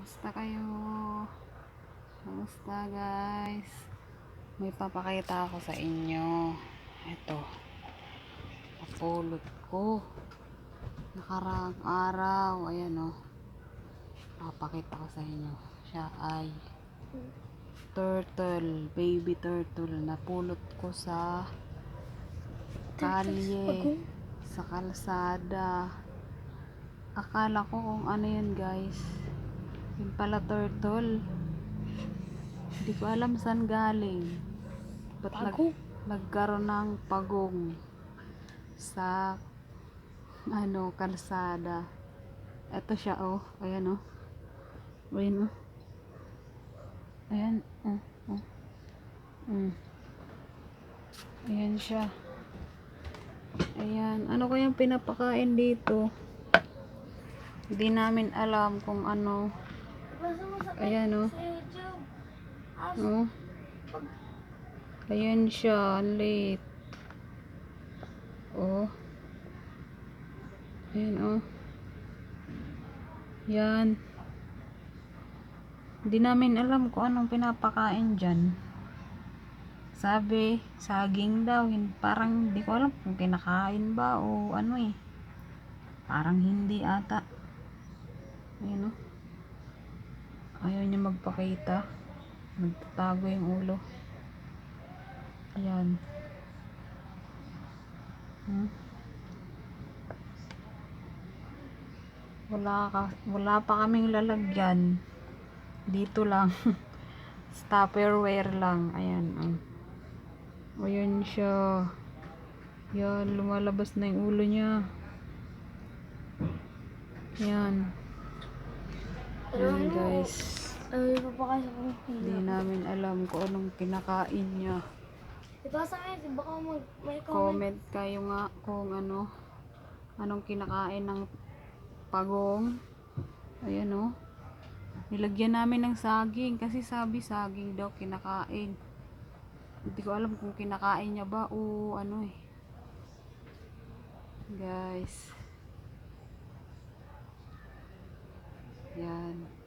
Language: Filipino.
Kamusta kayo? Kamusta guys? May papakita ako sa inyo. Ito. Napulot ko. Nakaraang araw. Ayan o. Papakita ko sa inyo. Siya ay turtle. Baby turtle. Napulot ko sa kalye. Sa kalsada. Akala ko kung ano yan guys. Yung pala turtle. Hindi ko alam saan galing. Ba't nagkaroon ng pagong sa kalsada. Ito siya oh. Ayan oh. Ayan oh. Ayan oh. Oh. Ayan siya. Ayan. Ano kayang pinapakain dito? Hindi namin alam kung ano. Ayan oh. Oh. Ayan siya, late. Oh. Ayan oh. Yan. Hindi namin alam kung anong pinapakain dyan. Sabi, saging daw. Parang hindi ko alam kung kinakain ba o ano eh. Parang hindi ata. Ayan oh. Ayaw niya magpakita. Nagtatago yung ulo. Ayan. Wala pa kaming lalagyan. Dito lang. Tupperware lang. Ayan. Ayan siya. Yan. Lumalabas na yung ulo niya. Yan. Ayan guys. Hindi namin alam kung anong kinakain niya. Comment kayo nga kung anong kinakain ng pagong. Ayan o. Nilagyan namin ng saging kasi sabi saging daw kinakain. Hindi ko alam kung kinakain niya ba o ano eh. Guys. Yan.